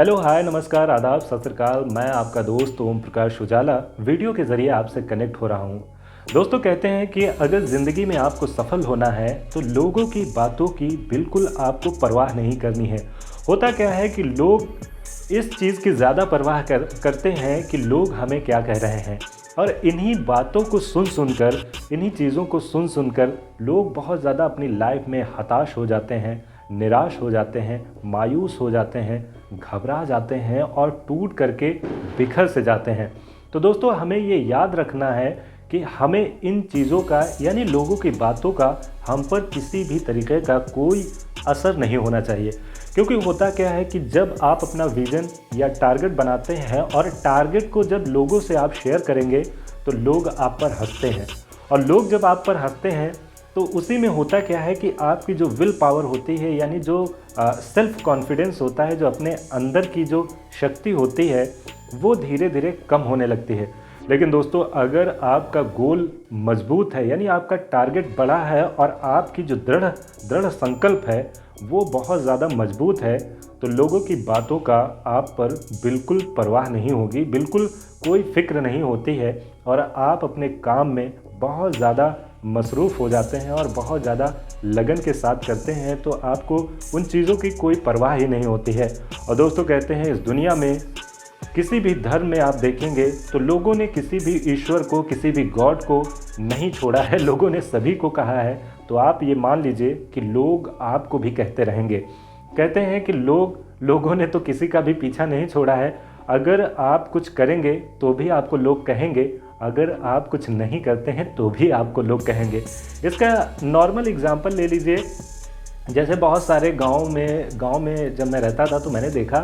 Hello, हाय, नमस्कार, आदाब, सत श्री अकाल। मैं आपका दोस्त ओम प्रकाश उजाला वीडियो के ज़रिए आपसे कनेक्ट हो रहा हूँ। दोस्तों, कहते हैं कि अगर ज़िंदगी में आपको सफल होना है तो लोगों की बातों की बिल्कुल आपको परवाह नहीं करनी है। होता क्या है कि लोग इस चीज़ की ज़्यादा परवाह करते हैं कि लोग हमें क्या कह रहे हैं, और इन्हीं बातों को सुनकर, इन्हीं चीज़ों को सुनकर लोग बहुत ज़्यादा अपनी लाइफ में हताश हो जाते हैं, निराश हो जाते हैं, मायूस हो जाते हैं, घबरा जाते हैं और टूट करके बिखर से जाते हैं। तो दोस्तों, हमें ये याद रखना है कि हमें इन चीज़ों का, यानी लोगों की बातों का हम पर किसी भी तरीके का कोई असर नहीं होना चाहिए। क्योंकि होता क्या है कि जब आप अपना विज़न या टारगेट बनाते हैं और टारगेट को जब लोगों से आप शेयर करेंगे तो लोग आप पर हंसते हैं, और लोग जब आप पर हंसते हैं तो उसी में होता क्या है कि आपकी जो विल पावर होती है, यानी जो सेल्फ कॉन्फिडेंस होता है, जो अपने अंदर की जो शक्ति होती है, वो धीरे धीरे कम होने लगती है। लेकिन दोस्तों, अगर आपका गोल मजबूत है, यानी आपका टारगेट बड़ा है और आपकी जो दृढ़ संकल्प है वो बहुत ज़्यादा मजबूत है, तो लोगों की बातों का आप पर बिल्कुल परवाह नहीं होगी, बिल्कुल कोई फ़िक्र नहीं होती है, और आप अपने काम में बहुत ज़्यादा मसरूफ़ हो जाते हैं और बहुत ज़्यादा लगन के साथ करते हैं, तो आपको उन चीज़ों की कोई परवाह ही नहीं होती है। और दोस्तों, कहते हैं इस दुनिया में किसी भी धर्म में आप देखेंगे तो लोगों ने किसी भी ईश्वर को, किसी भी गॉड को नहीं छोड़ा है, लोगों ने सभी को कहा है। तो आप ये मान लीजिए कि लोग आपको भी कहते रहेंगे। कहते हैं कि लोगों ने तो किसी का भी पीछा नहीं छोड़ा है। अगर आप कुछ करेंगे तो भी आपको लोग कहेंगे, अगर आप कुछ नहीं करते हैं तो भी आपको लोग कहेंगे। इसका नॉर्मल एग्जांपल ले लीजिए। जैसे बहुत सारे गांव में जब मैं रहता था तो मैंने देखा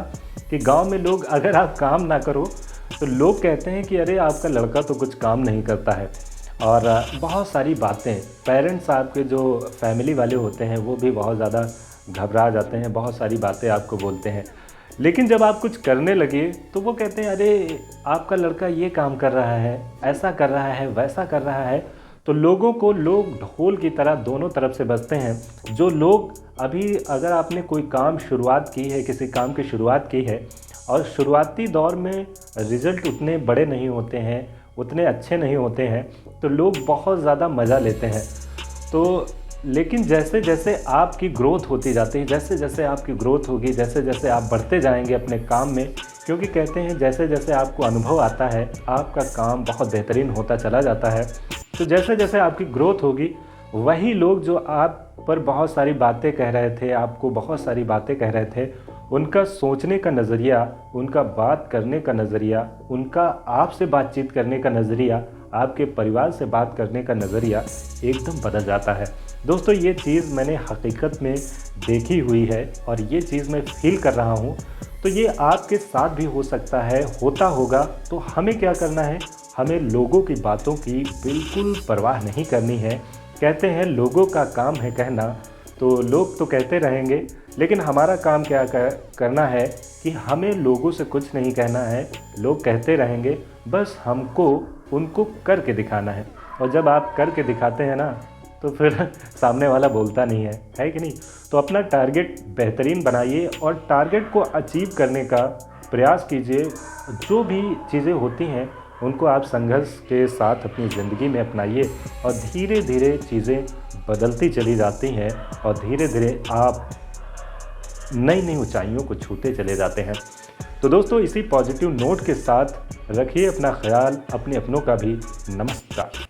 कि गांव में लोग, अगर आप काम ना करो तो लोग कहते हैं कि अरे आपका लड़का तो कुछ काम नहीं करता है। और बहुत सारी बातें, पेरेंट्स आपके जो फैमिली वाले होते हैं वो भी बहुत ज़्यादा घबरा जाते हैं, बहुत सारी बातें आपको बोलते हैं। लेकिन जब आप कुछ करने लगे तो वो कहते हैं अरे आपका लड़का ये काम कर रहा है, ऐसा कर रहा है, वैसा कर रहा है। तो लोगों को लोग ढोल की तरह दोनों तरफ से बजते हैं। जो लोग अभी, अगर आपने कोई काम शुरुआत की है, किसी काम की शुरुआत की है और शुरुआती दौर में रिज़ल्ट उतने बड़े नहीं होते हैं, उतने अच्छे नहीं होते हैं, तो लोग बहुत ज़्यादा मज़ा लेते हैं। तो लेकिन जैसे जैसे आपकी ग्रोथ होती जाती है, जैसे जैसे आपकी ग्रोथ होगी, जैसे जैसे आप बढ़ते जाएंगे अपने काम में, क्योंकि कहते हैं जैसे जैसे आपको अनुभव आता है आपका काम बहुत बेहतरीन होता चला जाता है। तो जैसे जैसे आपकी ग्रोथ होगी, वही लोग जो आप पर बहुत सारी बातें कह रहे थे, आपको बहुत सारी बातें कह रहे थे, उनका सोचने का नज़रिया, उनका बात करने का नज़रिया, उनका आपसे बातचीत करने का नज़रिया, आपके परिवार से बात करने का नज़रिया एकदम बदल जाता है। दोस्तों, ये चीज़ मैंने हकीकत में देखी हुई है और ये चीज़ मैं फील कर रहा हूँ। तो ये आपके साथ भी हो सकता है, होता होगा। तो हमें क्या करना है? हमें लोगों की बातों की बिल्कुल परवाह नहीं करनी है। कहते हैं लोगों का काम है कहना, तो लोग तो कहते रहेंगे, लेकिन हमारा काम क्या करना है कि हमें लोगों से कुछ नहीं कहना है। लोग कहते रहेंगे, बस हमको उनको करके दिखाना है। और जब आप करके दिखाते हैं ना, तो फिर सामने वाला बोलता नहीं है कि नहीं? तो अपना टारगेट बेहतरीन बनाइए और टारगेट को अचीव करने का प्रयास कीजिए। जो भी चीज़ें होती हैं उनको आप संघर्ष के साथ अपनी ज़िंदगी में अपनाइए, और धीरे धीरे चीज़ें बदलती चली जाती हैं और धीरे धीरे आप नई नई ऊंचाइयों को छूते चले जाते हैं। तो दोस्तों, इसी पॉजिटिव नोट के साथ रखिए अपना ख्याल, अपने अपनों का भी। नमस्कार।